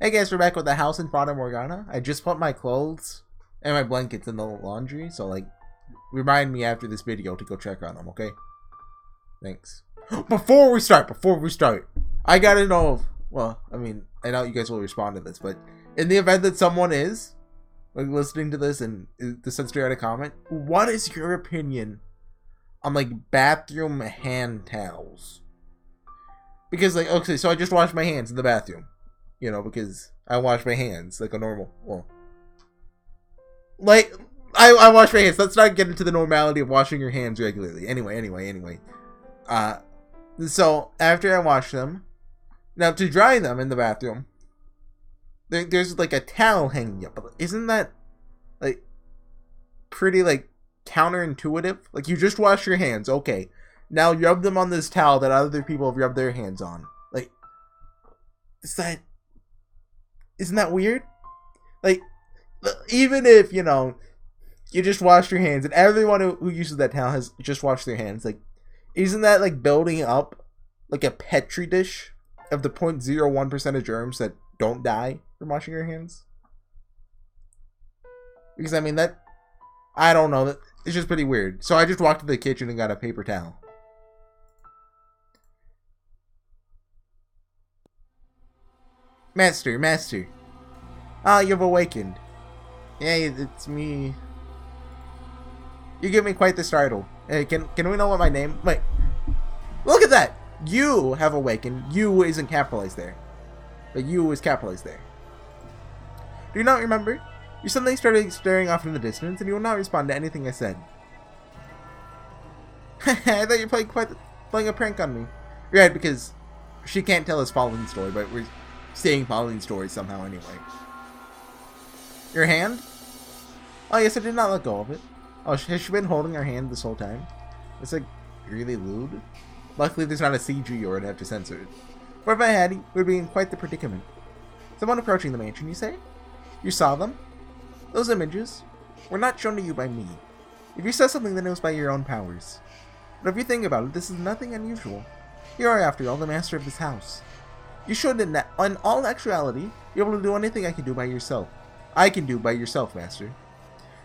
Hey guys, we're back with the house in Fata Morgana. I just put my clothes and my blankets in the laundry, so like, remind me after this video to go check on them, okay? Thanks. Before we start, I gotta know, well, I mean, I know you guys will respond to this, but in the event that someone is, like, listening to this and decides to write a comment, what is your opinion on, like, bathroom hand towels? Because, like, okay, so I just washed my hands in the bathroom. You know, because I wash my hands like a normal, well, like, I wash my hands. Let's not get into the normality of washing your hands regularly. Anyway. So, after I wash them, now to dry them in the bathroom, there's, like, a towel hanging up. Isn't that, like, pretty, like, counterintuitive? Like, you just wash your hands, okay. Now rub them on this towel that other people have rubbed their hands on. Like, isn't that weird? Like, even if, you know, you just washed your hands and everyone who uses that towel has just washed their hands, like, isn't that, like, building up, like, a petri dish of the 0.01% of germs that don't die from washing your hands? Because, I mean, I don't know, it's just pretty weird. So I just walked to the kitchen and got a paper towel. Master. Ah, you've awakened. Yeah, it's me. You give me quite the startle. Hey, can we know what my name? Wait. Look at that! You have awakened. You isn't capitalized there. But you is capitalized there. Do you not remember? You suddenly started staring off in the distance, and you will not respond to anything I said. I thought you were playing a prank on me. Right, because she can't tell us Pauline's story, but we're saying Pauline's story somehow anyway. Your hand? Oh yes, I did not let go of it. Oh, has she been holding her hand this whole time? It's like really lewd. Luckily there's not a CG or I'd have to censor it. But if I had, we'd be in quite the predicament. Someone approaching the mansion, you say? You saw them? Those images were not shown to you by me. If you saw something, then it was by your own powers. But if you think about it, this is nothing unusual. You are, after all, the master of this house. You should, in all actuality, be able to do anything I can do by yourself. I can do by yourself, Master.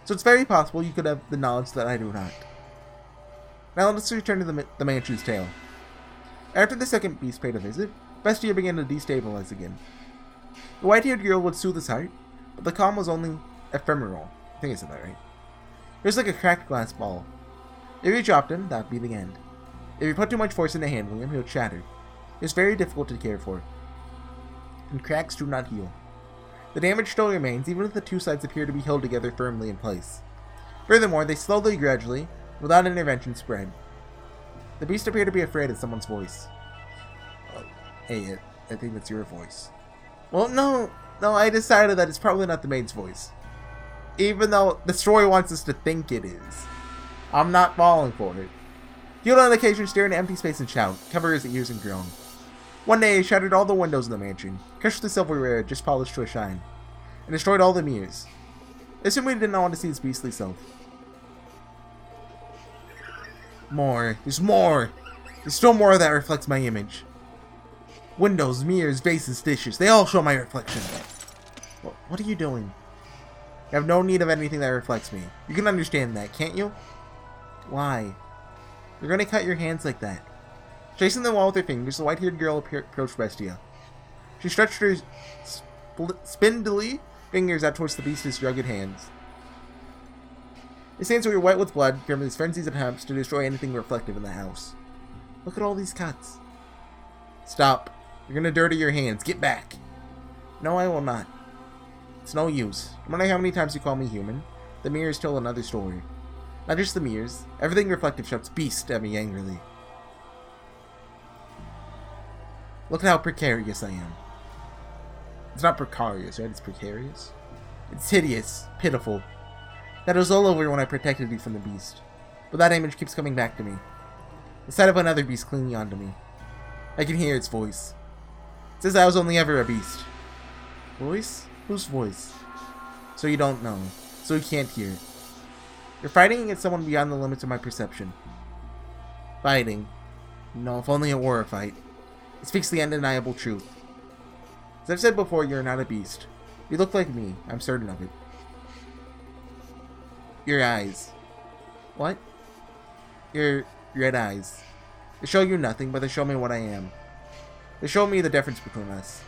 So it's very possible you could have the knowledge that I do not. Now let's return to the mansion's tale. After the second beast paid a visit, Bestia began to destabilize again. The white-haired girl would soothe his heart, but the calm was only ephemeral. I think I said that right. It was like a cracked glass ball. If you dropped him, that would be the end. If you put too much force into handling him, he would shatter. It is very difficult to care for, and cracks do not heal. The damage still remains, even if the two sides appear to be held together firmly in place. Furthermore, they slowly, gradually, without intervention, spread. The beast appeared to be afraid of someone's voice. Hey, I think that's your voice. Well, no, I decided that it's probably not the maid's voice. Even though the story wants us to think it is. I'm not falling for it. He would on occasion stare into empty space and shout, cover his ears and groan. One day he shattered all the windows in the mansion, crushed the silverware just polished to a shine, and destroyed all the mirrors. I assumed he did not want to see his beastly self. More. There's more! There's still more that reflects my image. Windows, mirrors, vases, dishes, they all show my reflection. What are you doing? You have no need of anything that reflects me. You can understand that, can't you? Why? You're gonna cut your hands like that. Chasing the wall with her fingers, the white-haired girl approached Bestia. She stretched her spindly fingers out towards the beast's rugged hands. His hands were wet with blood from his frenzied attempts to destroy anything reflective in the house. Look at all these cuts. Stop. You're gonna dirty your hands. Get back. No, I will not. It's no use. No matter how many times you call me human, the mirrors tell another story. Not just the mirrors. Everything reflective shouts beast at me angrily. Look at how precarious I am. It's not precarious, right? It's precarious. It's hideous. Pitiful. That was all over when I protected you from the beast. But that image keeps coming back to me. The sight of another beast clinging onto me. I can hear its voice. It says I was only ever a beast. Voice? Whose voice? So you don't know. So you can't hear it. You're fighting against someone beyond the limits of my perception. Fighting. No, if only it were a fight. It speaks the undeniable truth. As I've said before, you're not a beast. You look like me. I'm certain of it. Your eyes. What? Your red eyes. They show you nothing, but they show me what I am. They show me the difference between us.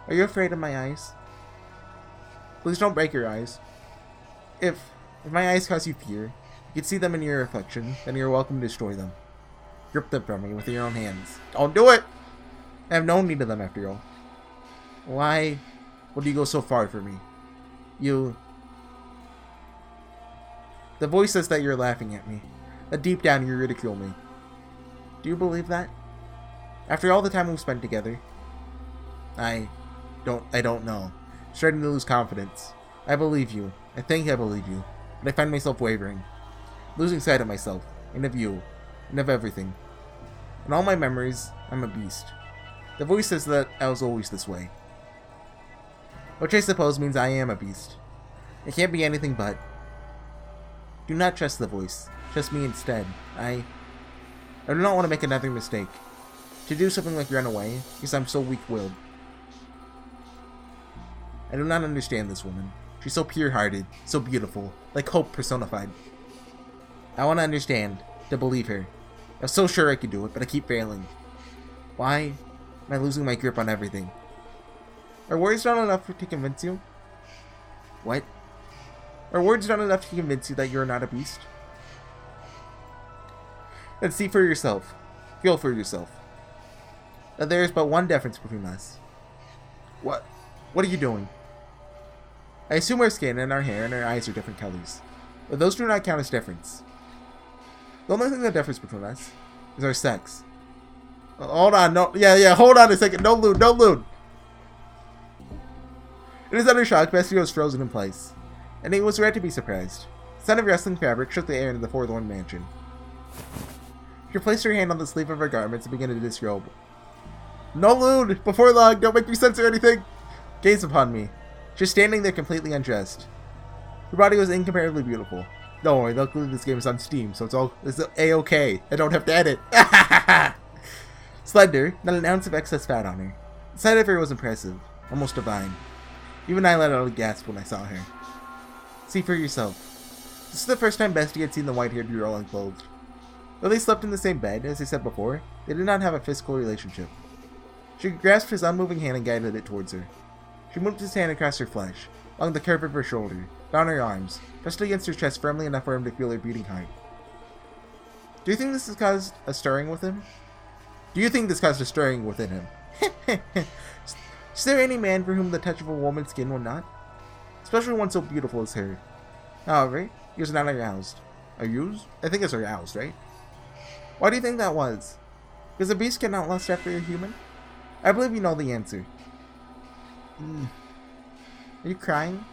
Are you afraid of my eyes? Please don't break your eyes. If my eyes cause you fear, you can see them in your reflection, then you're welcome to destroy them. Grip them from me with your own hands. Don't do it! I have no need of them after all. Why would you go so far for me? You... The voice says that you're laughing at me. That deep down you ridicule me. Do you believe that? After all the time we've spent together? I don't know. I'm starting to lose confidence. I believe you. I think I believe you. But I find myself wavering. Losing sight of myself. And of you. And of everything. In all my memories, I'm a beast. The voice says that I was always this way. Which I suppose means I am a beast. It can't be anything but. Do not trust the voice. Trust me instead. I do not want to make another mistake. To do something like run away, because I'm so weak-willed. I do not understand this woman. She's so pure-hearted, so beautiful, like hope personified. I want to understand, to believe her. I'm so sure I could do it, but I keep failing. Why am I losing my grip on everything? Are words not enough to convince you? What? Are words not enough to convince you that you're not a beast? Then see for yourself. Feel for yourself. That there is but one difference between us. What? What are you doing? I assume our skin and our hair and our eyes are different colors. But those do not count as difference. The only thing that differs between us is our sex. Hold on, no, yeah, hold on a second. No loot, no loot. It is under shock, Bestio is frozen in place. And he was right to be surprised. The scent of wrestling fabric shook the air into the forlorn mansion. She placed her hand on the sleeve of her garments and began to disrobe. No loot! Before long, don't make me censor anything! Gaze upon me. She's standing there completely undressed. Her body was incomparably beautiful. Don't worry, luckily this game is on Steam, so it's A-okay. I don't have to edit. Slender, not an ounce of excess fat on her. The sight of her was impressive, almost divine. Even I let out a gasp when I saw her. See for yourself. This is the first time Bestie had seen the white-haired girl unclothed. Though they slept in the same bed, as I said before, they did not have a physical relationship. She grasped his unmoving hand and guided it towards her. She moved his hand across her flesh, along the curve of her shoulder, down her arms, pressed against her chest firmly enough for him to feel her beating heart. Do you think this has caused a stirring with him? Do you think this caused a stirring within him? Is there any man for whom the touch of a woman's skin would not? Especially one so beautiful as her. However, he was not aroused. Aroused? I think it's aroused, right? Why do you think that was? Because a beast cannot lust after a human? I believe you know the answer. Are you crying?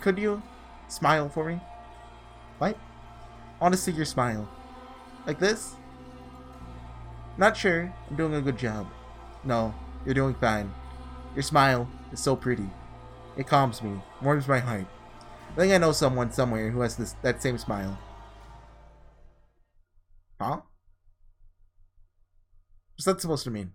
Could you smile for me? What? I want to see your smile. Like this? Not sure I'm doing a good job. No, you're doing fine. Your smile is so pretty. It calms me, warms my heart. I think I know someone somewhere who has that same smile. Huh? What's that supposed to mean?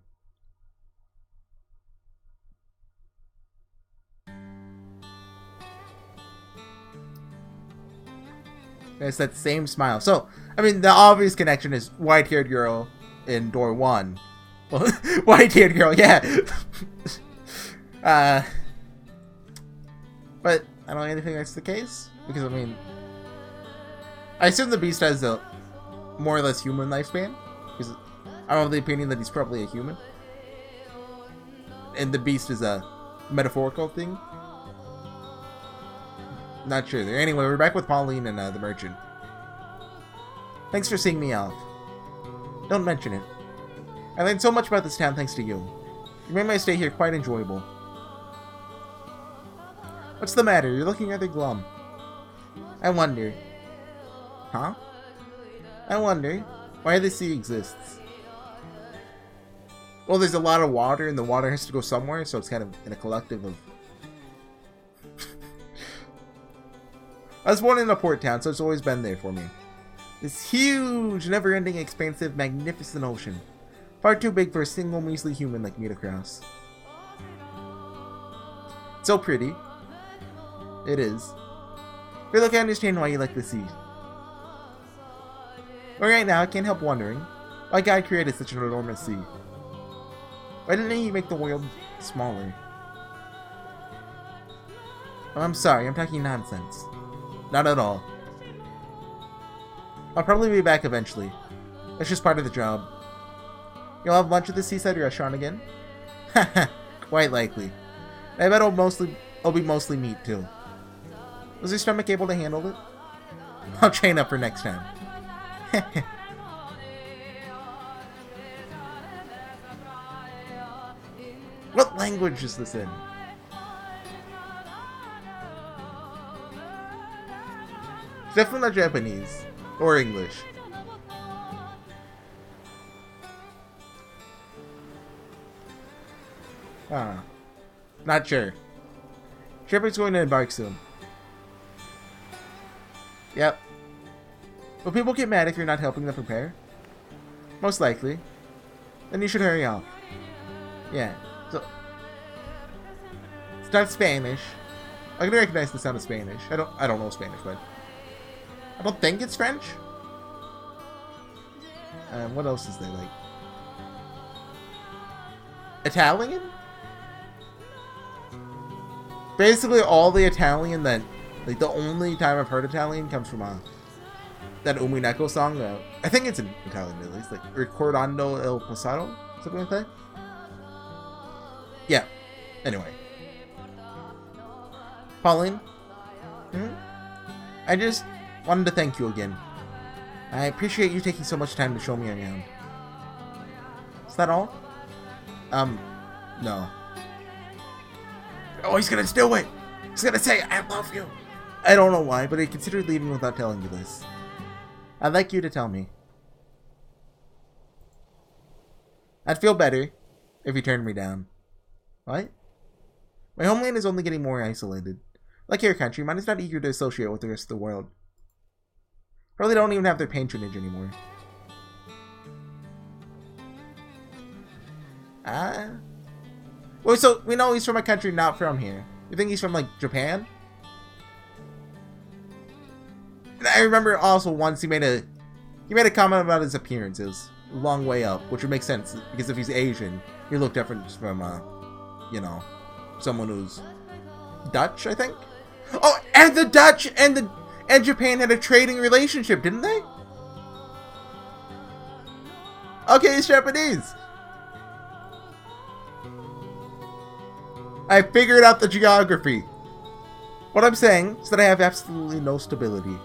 It's that same smile. So, I mean, the obvious connection is white-haired girl in door 1. Well, white-haired girl, yeah. But I don't really think that's the case. Because, I mean, I assume the beast has a more or less human lifespan. Because I don't have the opinion that he's probably a human. And the beast is a metaphorical thing. Not sure there. Anyway, we're back with Pauline and the merchant. Thanks for seeing me off. Don't mention it. I learned so much about this town thanks to you. You made my stay here quite enjoyable. What's the matter? You're looking rather glum. I wonder. Huh? I wonder why the sea exists. Well, there's a lot of water, and the water has to go somewhere, so it's kind of in a collective of... I was born in a port town, so it's always been there for me. This huge, never-ending, expansive, magnificent ocean. Far too big for a single measly human like me to cross. So pretty. It is. But look, I understand why you like the sea. But right now, I can't help wondering why God created such an enormous sea. Why didn't he make the world smaller? Oh, I'm sorry, I'm talking nonsense. Not at all. I'll probably be back eventually. That's just part of the job. You'll have lunch at the seaside restaurant again? Haha, quite likely. I bet it'll be mostly meat too. Was your stomach able to handle it? I'll train up for next time. What language is this in? It's definitely not Japanese. Or English. Not sure. Shepard's going to embark soon. Yep. Will people get mad if you're not helping them prepare? Most likely. Then you should hurry off. Yeah. So it's not Spanish. I can recognize the sound of Spanish. I don't know Spanish, but I don't think it's French. What else is there, like? Italian? Basically all the Italian that, like, the only time I've heard Italian comes from that Umineko song. I think it's in Italian at least, like Ricordando il Passato, something like that. Yeah. Anyway. Pauline? I just wanted to thank you again. I appreciate you taking so much time to show me around. Is that all? No. Oh, he's gonna do it! He's gonna say, I love you! I don't know why, but I considered leaving without telling you this. I'd like you to tell me. I'd feel better if you turned me down. What? My homeland is only getting more isolated. Like your country, mine is not eager to associate with the rest of the world. Probably don't even have their patronage anymore. Well, so we know he's from a country not from here. You think he's from, like, Japan? And I remember also once he made a comment about his appearance. It was a long way up, which would make sense because if he's Asian, he looked different from you know, someone who's Dutch, I think. Oh, and the Dutch and Japan had a trading relationship, didn't they? Okay, he's Japanese. I figured out the geography. What I'm saying is that I have absolutely no stability.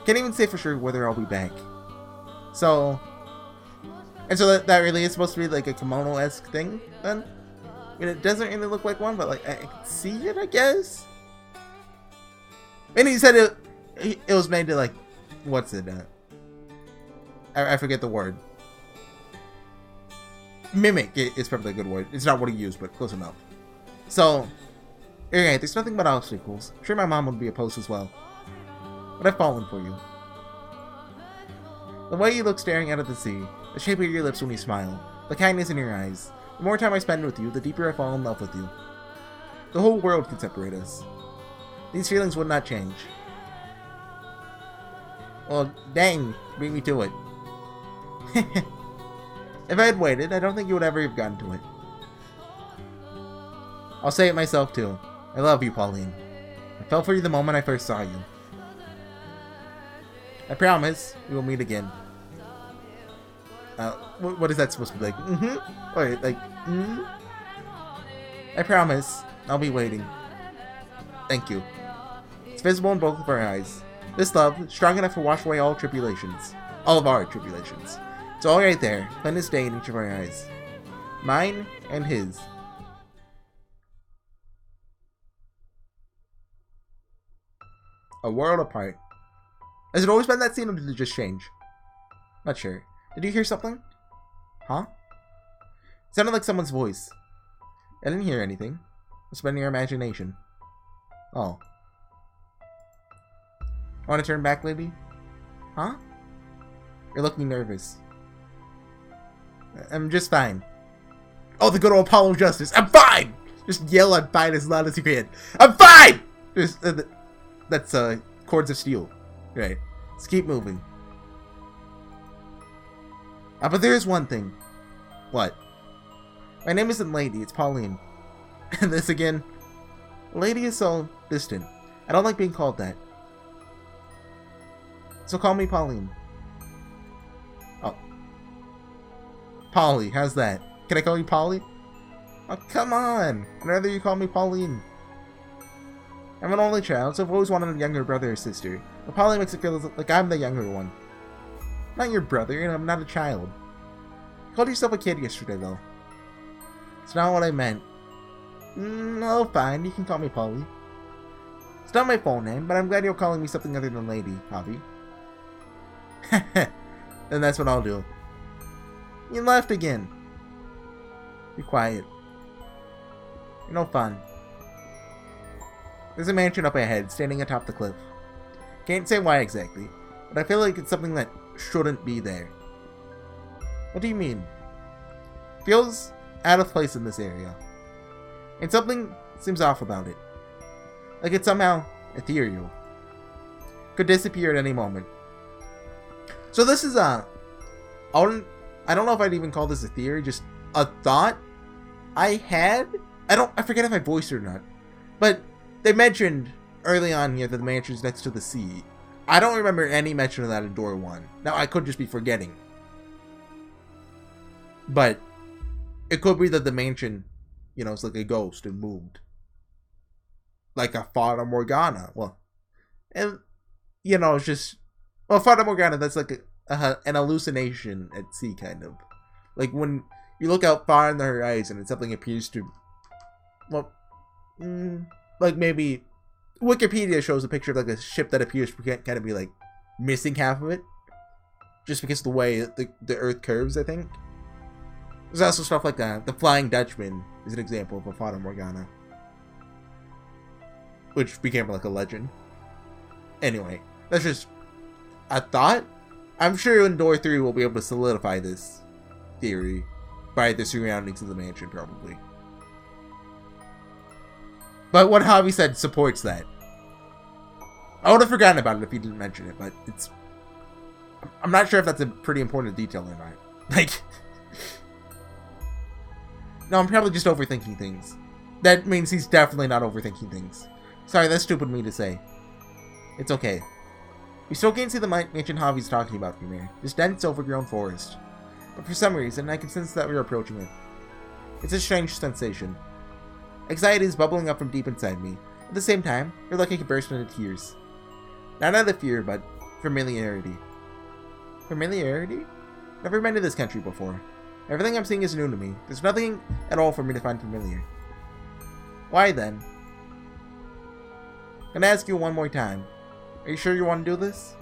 Can't even say for sure whether I'll be back. So, and so that really is supposed to be like a kimono-esque thing, then? I mean, it doesn't really look like one, but like I can see it, I guess. And he said it was made to, like, what's it? I forget the word. Mimic is probably a good word. It's not what he used, but close enough. So, alright, there's nothing but obstacles. I'm sure my mom would be opposed as well. But I've fallen for you. The way you look staring out at the sea, the shape of your lips when you smile, the kindness in your eyes. The more time I spend with you, the deeper I fall in love with you. The whole world could separate us. These feelings would not change. Well, dang, beat me to it. If I had waited, I don't think you would ever have gotten to it. I'll say it myself too. I love you, Pauline. I fell for you the moment I first saw you. I promise we will meet again. What is that supposed to be like? Wait, like, I promise I'll be waiting. Thank you. It's visible in both of our eyes. This love, strong enough to wash away all tribulations. All of our tribulations. It's all right there, plain as day in each of our eyes. Mine and his. A world apart. Has it always been that scene, or did it just change? Not sure. Did you hear something? Huh? It sounded like someone's voice. I didn't hear anything. It's been your imagination. Oh. I want to turn back, lady? Huh? You're looking nervous. I'm just fine. Oh, the good old Apollo Justice. I'm fine! Just yell I'm fine as loud as you can. I'm fine! Just, that's, cords of steel. Right. Let's keep moving. But there is one thing. What? My name isn't Lady, it's Pauline. And this again. Lady is so distant. I don't like being called that. So call me Pauline. Oh. Polly, how's that? Can I call you Polly? Oh, come on! I'd rather you call me Pauline. I'm an only child, so I've always wanted a younger brother or sister. But Polly makes it feel like I'm the younger one. I'm not your brother, and I'm not a child. You called yourself a kid yesterday, though. It's not what I meant. No, fine, you can call me Polly. It's not my full name, but I'm glad you're calling me something other than Lady, Hobby. Then that's what I'll do. You left again. Be quiet. You're no fun. There's a mansion up ahead, standing atop the cliff. Can't say why exactly, but I feel like it's something that shouldn't be there. What do you mean? Feels out of place in this area. And something seems off about it. Like it's somehow ethereal. Could disappear at any moment. So this is I don't know if I'd even call this a theory, just a thought I had. I forget if I voiced it or not. But they mentioned early on here that the mansion's next to the sea. I don't remember any mention of that in Door 1. Now, I could just be forgetting. But it could be that the mansion, you know, is like a ghost and moved. Like a Fata Morgana. Well, and, you know, it's just... Well, Fata Morgana, that's like an hallucination at sea, kind of. Like when you look out far in the horizon and something appears to... Well, like maybe... Wikipedia shows a picture of like a ship that appears to kind of be like missing half of it. Just because of the way the Earth curves, I think. There's also stuff like the Flying Dutchman is an example of a Fata Morgana. Which became like a legend. Anyway, that's just a thought. I'm sure in Door 3 we'll be able to solidify this theory by the surroundings of the mansion, probably. But what Javi said supports that. I would have forgotten about it if he didn't mention it, but it's... I'm not sure if that's a pretty important detail or not. Like... No, I'm probably just overthinking things. That means he's definitely not overthinking things. Sorry, that's stupid of me to say. It's okay. We still can't see the mansion Javi's talking about from here. This dense, overgrown forest. But for some reason, I can sense that we're approaching it. It's a strange sensation. Anxiety is bubbling up from deep inside me. At the same time, you're like I could burst into tears. Not out of fear, but familiarity. Familiarity? Never been to this country before. Everything I'm seeing is new to me. There's nothing at all for me to find familiar. Why then? Can I ask you one more time? Are you sure you want to do this?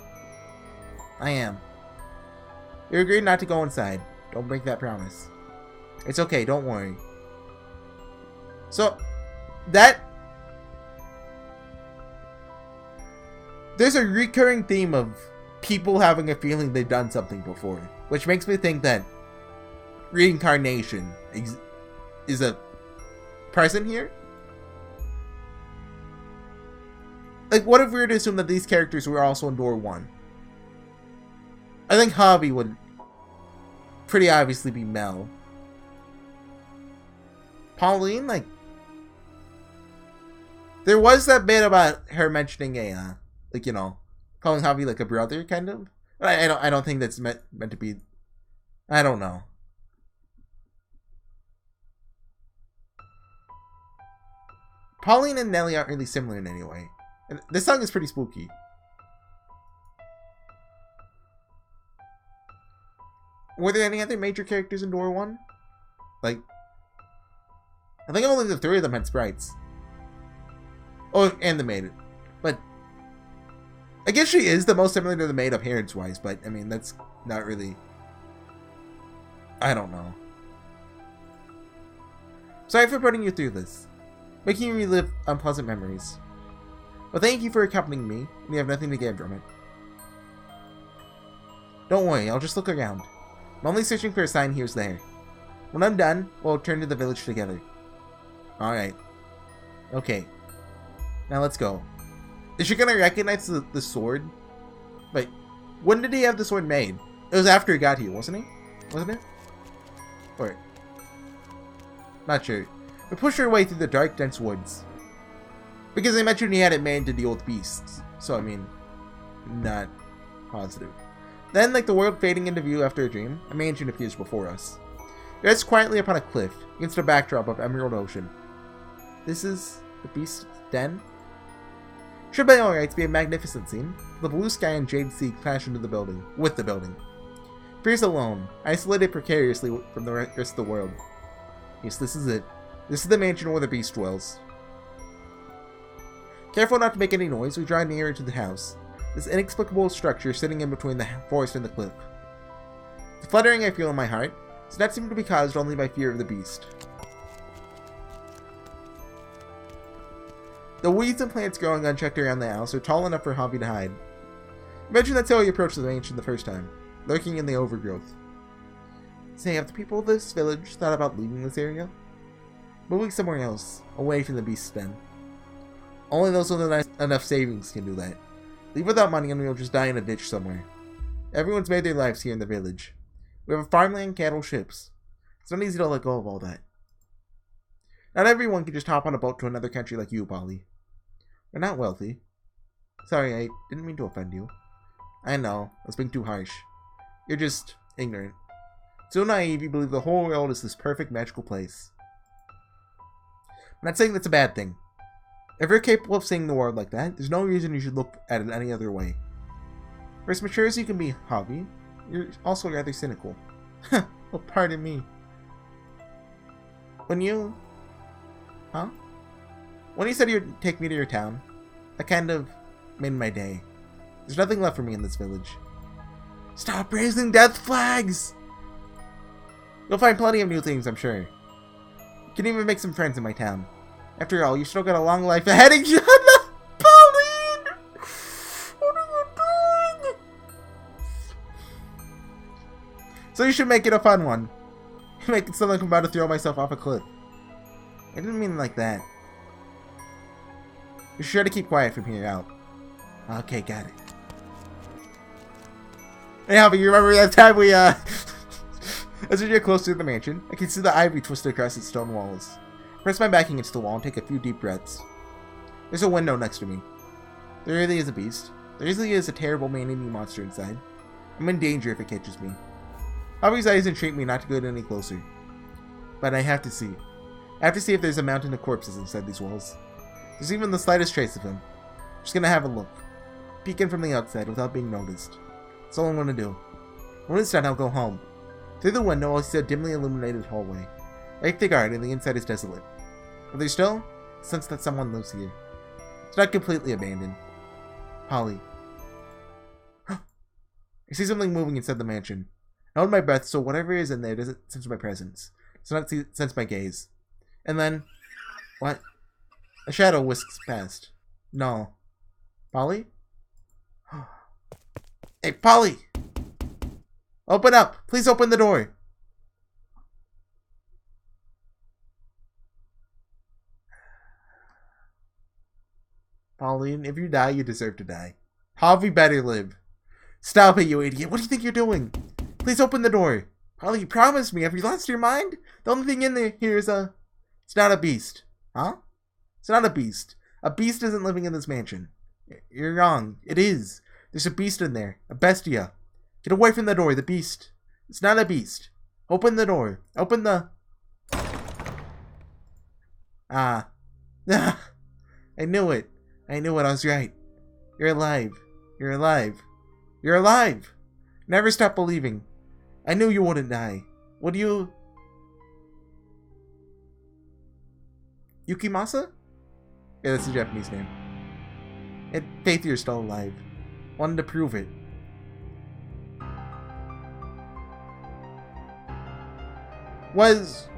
I am. You agreed not to go inside. Don't break that promise. It's okay, don't worry. So, there's a recurring theme of people having a feeling they've done something before, which makes me think that reincarnation is a present here. Like, what if we were to assume that these characters were also in Door 1? I think Javi would pretty obviously be Mel. Pauline, like... There was that bit about her mentioning a, like, you know, calling Javi like a brother, kind of. But I don't think that's meant to be... I don't know. Pauline and Nelly aren't really similar in any way. And this song is pretty spooky. Were there any other major characters in Door 1? Like... I think only the 3 of them had sprites. Oh, and the maid. But... I guess she is the most similar to the maid appearance-wise, but, I mean, that's not really... I don't know. Sorry for putting you through this. Making you relive unpleasant memories. But thank you for accompanying me, and you have nothing to gain from it. Don't worry, I'll just look around. I'm only searching for a sign here's there. When I'm done, we'll return to the village together. Alright. Okay. Now let's go. Is she gonna recognize the sword? Wait, when did he have the sword made? It was after he got here, wasn't he? Wasn't it? Or... not sure. We pushed our way through the dark, dense woods. Because they mentioned he had it made to deal with beasts. So, I mean, not positive. Then, like the world fading into view after a dream, a mansion appears before us. It rests quietly upon a cliff, against a backdrop of emerald ocean. This is the beast's den? Should by all rights be a magnificent scene. The blue sky and jade sea clash into the building, with the building. It appears alone, isolated precariously from the rest of the world. Yes, this is it. This is the mansion where the beast dwells. Careful not to make any noise, we draw nearer to the house. This inexplicable structure sitting in between the forest and the cliff. The fluttering I feel in my heart does not seem to be caused only by fear of the beast. The weeds and plants growing unchecked around the house are tall enough for Javi to hide. Imagine that's how he approached the mansion the first time, lurking in the overgrowth. Say, have the people of this village thought about leaving this area? Moving somewhere else, away from the beast's den. Only those with enough savings can do that. Leave without money and we'll just die in a ditch somewhere. Everyone's made their lives here in the village. We have farmland, cattle, ships. It's not easy to let go of all that. Not everyone can just hop on a boat to another country like you, Polly. We're not wealthy. Sorry, I didn't mean to offend you. I know, I was being too harsh. You're just ignorant. So naive you believe the whole world is this perfect, magical place. I'm not saying that's a bad thing. If you're capable of seeing the world like that, there's no reason you should look at it any other way. For as mature as you can be, Javi, you're also rather cynical. Well, pardon me. When you said you'd take me to your town, that kind of made my day. There's nothing left for me in this village. Stop raising death flags! You'll find plenty of new things, I'm sure. You can even make some friends in my town. After all, you still got a long life ahead of you. Pauline! What are you doing? So you should make it a fun one. Make it something like I'm about to throw myself off a cliff. I didn't mean like that. You're sure to keep quiet from here out. Okay, got it. Hey, Javi, you remember that time we, as we get closer to the mansion, I can see the ivy twisted across its stone walls. I press my back against the wall and take a few deep breaths. There's a window next to me. There really is a beast. There really is a terrible man-eating monster inside. I'm in danger if it catches me. Javi's eyes entreat me not to go any closer. But I have to see. I have to see if there's a mountain of corpses inside these walls. If there's even the slightest trace of him. I'm just gonna have a look. Peek in from the outside without being noticed. That's all I'm gonna do. When it's done, I'll go home. Through the window, I'll see a dimly illuminated hallway. Like the garden, the inside is desolate. But there's still a sense that someone lives here. It's not completely abandoned. Polly. I see something moving inside the mansion. I hold my breath so whatever is in there doesn't sense my presence. Does not sense my gaze. And then... what? A shadow whisks past. No. Polly? Hey, Polly! Open up! Please open the door! Pauline, if you die, you deserve to die. Javi better live. Stop it, you idiot. What do you think you're doing? Please open the door. Polly, you promised me. Have you lost your mind? The only thing in there here is a... It's not a beast. Huh? It's not a beast. A beast isn't living in this mansion. You're wrong. It is. There's a beast in there. A bestia. Get away from the door. The beast. It's not a beast. Open the door. Open the... Ah. I knew it. I knew it. I was right. You're alive. You're alive. You're alive. Never stop believing. I knew you wouldn't die. Would you... Yukimasa? Yeah, that's the Japanese name. It faith you're still alive. Wanted to prove it. Was...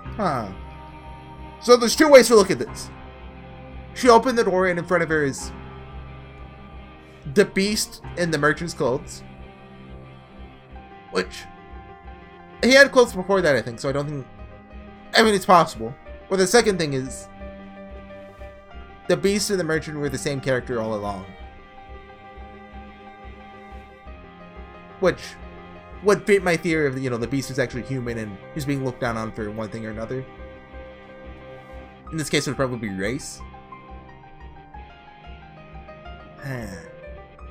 Huh. So there's two ways to look at this. She opened the door and in front of her is... the beast in the merchant's clothes. Which, he had clothes before that, I think, so I don't think... I mean, it's possible. But the second thing is, the beast and the merchant were the same character all along. Which would fit my theory of, the beast is actually human and he's being looked down on for one thing or another. In this case, it would probably be race.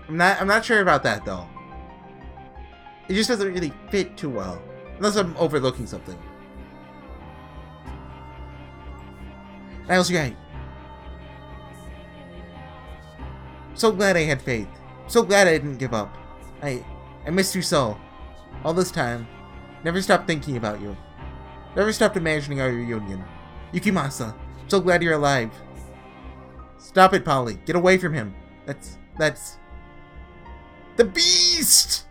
I'm not sure about that, though. It just doesn't really fit too well. Unless I'm overlooking something. I was right. So glad I had faith. So glad I didn't give up. I missed you so. All this time. Never stopped thinking about you. Never stopped imagining our reunion. Yukimasa, so glad you're alive. Stop it, Polly. Get away from him. That's... The beast!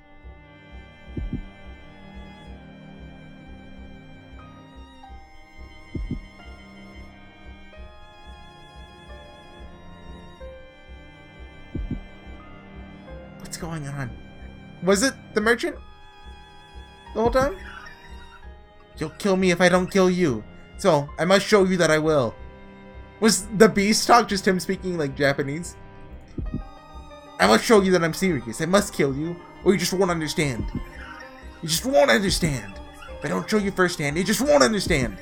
What's going on? Was it the merchant? The whole time? You'll kill me if I don't kill you. So, I must show you that I will. Was the beast talk just him speaking like Japanese? I must show you that I'm serious. I must kill you, or you just won't understand. You just won't understand. If I don't show you firsthand, you just won't understand.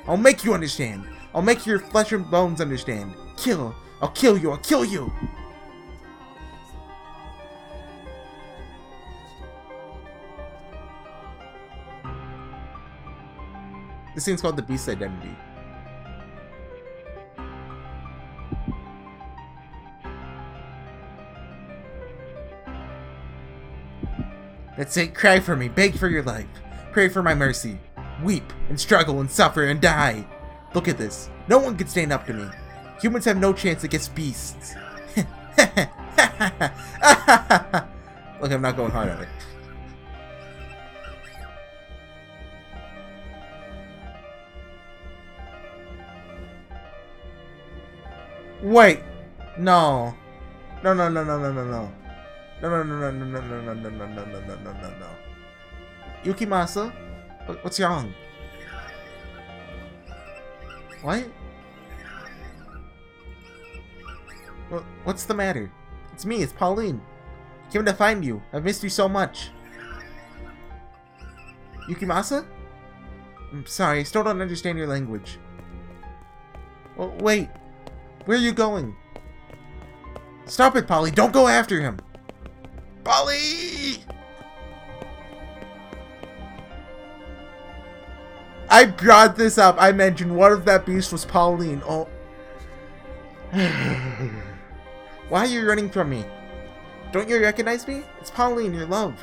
I'll make you understand. I'll make your flesh and bones understand. Kill. I'll kill you. I'll kill you. This thing's called the Beast's Identity. That's it. Cry for me. Beg for your life. Pray for my mercy. Weep and struggle and suffer and die. Look at this. No one can stand up to me. Humans have no chance against beasts. Look, I'm not going hard on it. Wait. No. No, no, no, no, no, no, no. No, no, no, no, no, no, no, no, no, no, no, no, no, no, no. Yukimasa? What's wrong? What? What's the matter? It's me, it's Pauline. I came to find you. I've missed you so much. Yukimasa? I'm sorry, I still don't understand your language. Well, wait. Where are you going? Stop it, Polly. Don't go after him. Polly! I brought this up. I mentioned what if that beast was Pauline. Oh. Why are you running from me? Don't you recognize me? It's Pauline, your love.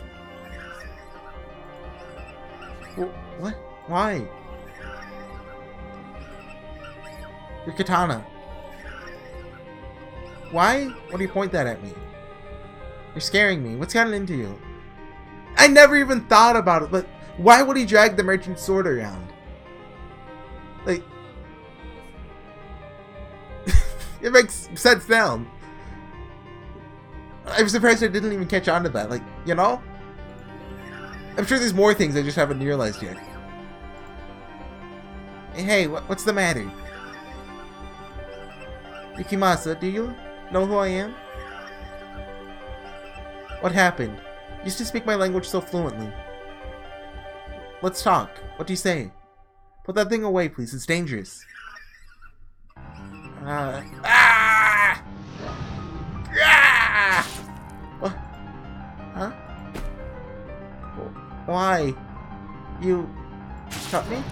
What? Why? Your katana. Why? Why do you point that at me? You're scaring me. What's gotten into you? I never even thought about it, but why would he drag the merchant's sword around? Like... it makes sense now. I'm surprised I didn't even catch on to that. Like, you know? I'm sure there's more things I just haven't realized yet. Hey, what's the matter? Yukimasa, do you know who I am? What happened? You used to speak my language so fluently. Let's talk. What do you say? Put that thing away, please. It's dangerous. What? Huh? Why? You cut me?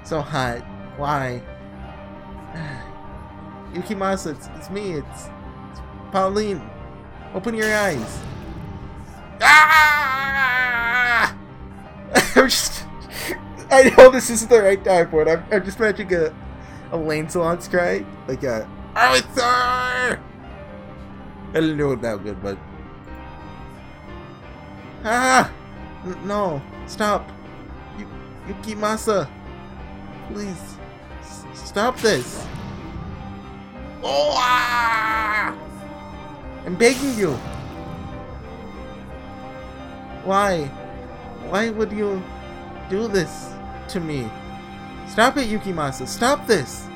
So hot. Why? Yukimasa, it's me. It's Pauline. Open your eyes. I know this isn't the right time for it. I'm just imagining a Lancelot's cry. Like a Arthur! I didn't do it that good, but... No. Stop. Yukimasa! Please, stop this! Oh, ah! I'm begging you! Why? Why would you do this to me? Stop it, Yukimasa! Stop this!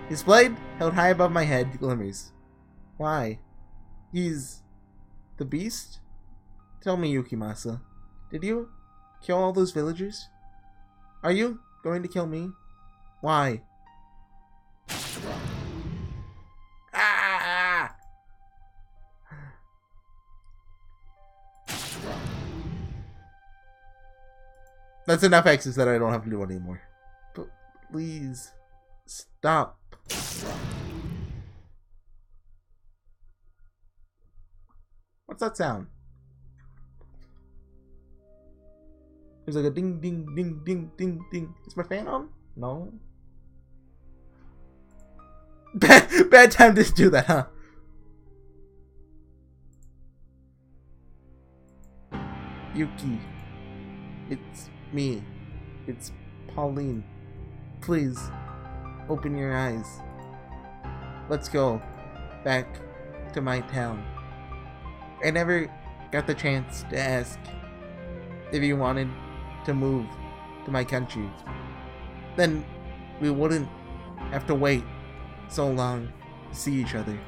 His blade, held high above my head, glimmers. Why? He's the beast? Tell me, Yukimasa, did you kill all those villagers? Are you going to kill me? Why? Ah! That's enough X's that I don't have to do anymore. But please, stop. What's that sound? There's like a ding, ding, ding, ding, ding, ding. Is my fan on? No. Bad time to do that, huh? Yuki. It's me. It's Pauline. Please, open your eyes. Let's go back to my town. I never got the chance to ask if you wanted to move to my country. Then we wouldn't have to wait so long to see each other.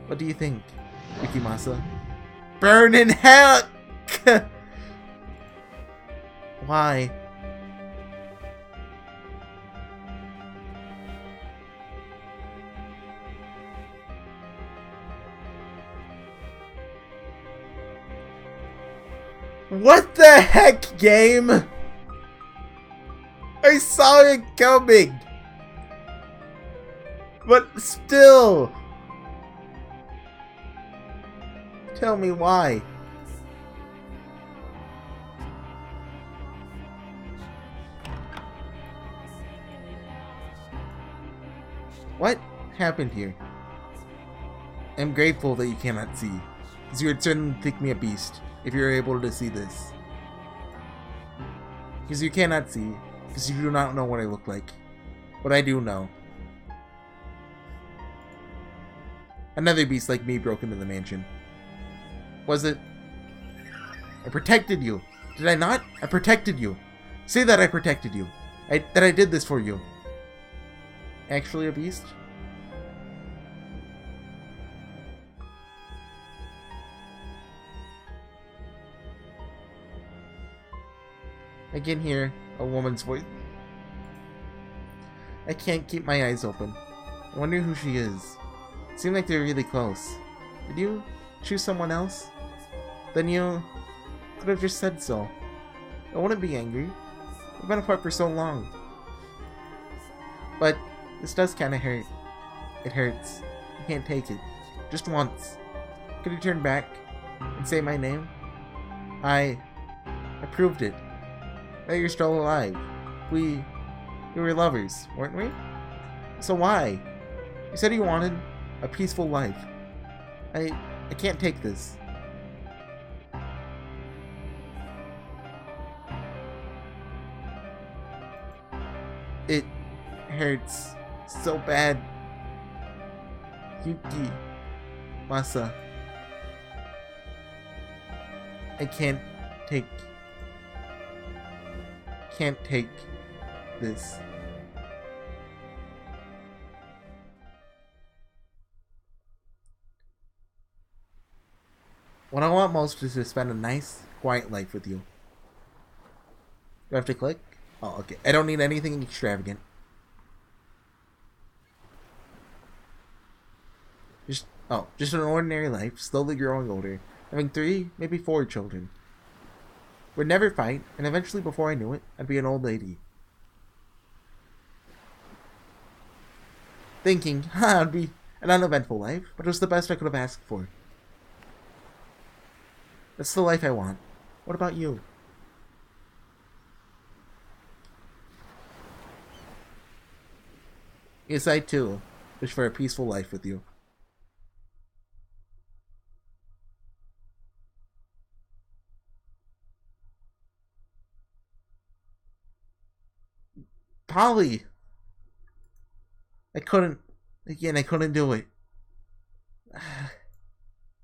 What do you think, Yukimasa? Burn in hell! Why? What the heck, game? I saw it coming. But still. Tell me why. What happened here? I'm grateful that you cannot see, because you would certainly think me a beast if you were able to see this. Because you cannot see, because you do not know what I look like. But I do know. Another beast like me broke into the mansion. Was it? I protected you. Did I not? I protected you. Say that I protected you. That I did this for you. Actually a beast? I can hear a woman's voice. I can't keep my eyes open. I wonder who she is. Seemed like they're really close. Did you choose someone else? Then you could have just said so. I wouldn't be angry. We've been apart for so long. But this does kind of hurt. It hurts. I can't take it. Just once. Could you turn back and say my name? I proved it. That you're still alive. We were lovers, weren't we? So why? You said you wanted a peaceful life. I can't take this. It hurts so bad. Yukimasa. I can't take this. What I want most is to spend a nice, quiet life with you. Do I have to click? Oh, okay. I don't need anything extravagant. Just an ordinary life, slowly growing older, having 3, maybe 4 children. We'd never fight, and eventually, before I knew it, I'd be an old lady. Thinking, it'd be an uneventful life, but it was the best I could have asked for. That's the life I want. What about you? Yes, I too wish for a peaceful life with you. Polly. I couldn't. Again, I couldn't do it.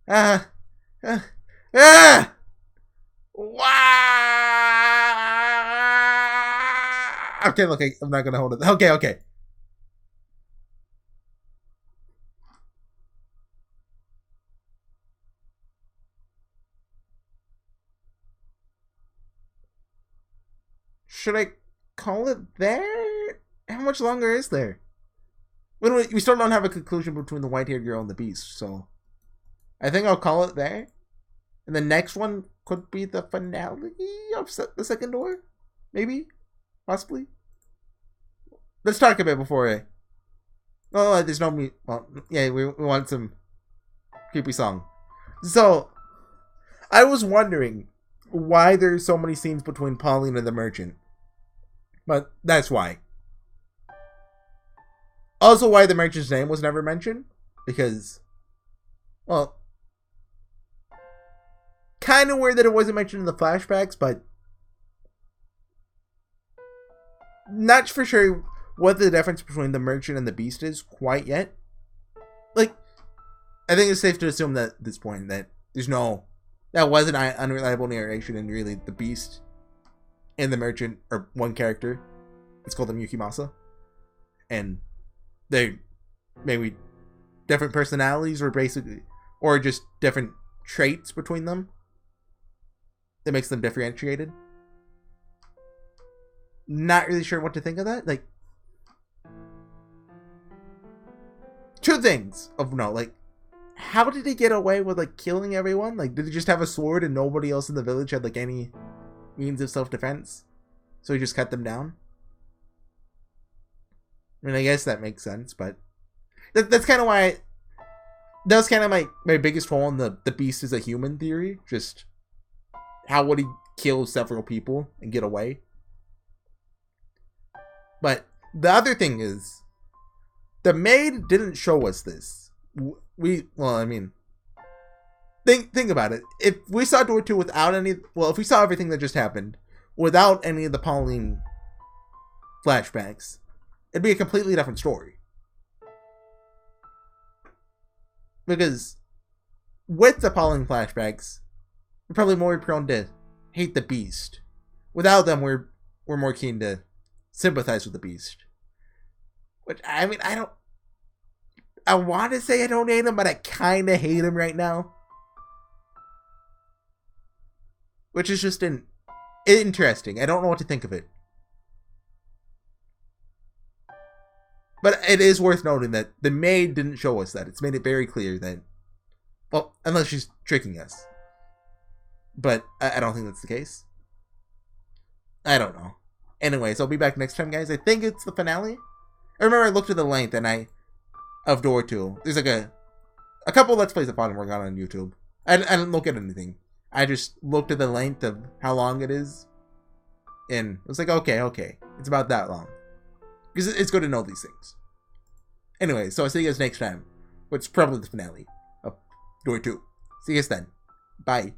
Wow! Okay, look, I'm not gonna hold it. Okay, okay. Should I call it there? How much longer is there? We still don't have a conclusion between the white-haired girl and the beast, so I think I'll call it there. And the next one could be the finale of the second door? Maybe? Possibly? Let's talk a bit before I... Oh, there's no me... Well, yeah, we want some creepy song. So, I was wondering why there's so many scenes between Pauline and the merchant. But that's why. Also why the merchant's name was never mentioned. Because, well, kind of weird that it wasn't mentioned in the flashbacks, but not for sure what the difference between the merchant and the beast is quite yet. Like, I think it's safe to assume that at this point that there's no... That wasn't unreliable narration, and really the beast and the merchant are one character. Let's call them Yukimasa. And they maybe different personalities or basically, or just different traits between them that makes them differentiated. Not really sure what to think of that. Like, two things of note. Like, how did he get away with, like, killing everyone? Like, did he just have a sword and nobody else in the village had, like, any means of self-defense? So he just cut them down? I mean, I guess that makes sense, but that's kind of why... That was kind of my biggest hole in the beast is a human theory. Just, how would he kill several people and get away? But the other thing is, the maid didn't show us this. Well, I mean, think about it. If we saw door 2 without any, well, if we saw everything that just happened without any of the Pauline flashbacks, it'd be a completely different story. Because with the Pauline flashbacks, we're probably more prone to hate the beast. Without them, we're more keen to sympathize with the beast. Which, I mean, I want to say I don't hate him, but I kind of hate him right now. Which is just interesting. I don't know what to think of it. But it is worth noting that the maid didn't show us that. It's made it very clear that... Well, unless she's tricking us. But I don't think that's the case. I don't know. Anyways, I'll be back next time, guys. I think it's the finale. I remember I looked at the length and of door 2. There's like a couple Let's Plays of Fata Morgana on YouTube. I didn't look at anything. I just looked at the length of how long it is. And it was like, okay. It's about that long. Because it's good to know these things. Anyway, so I'll see you guys next time. Which is probably the finale of door 2. See you guys then. Bye.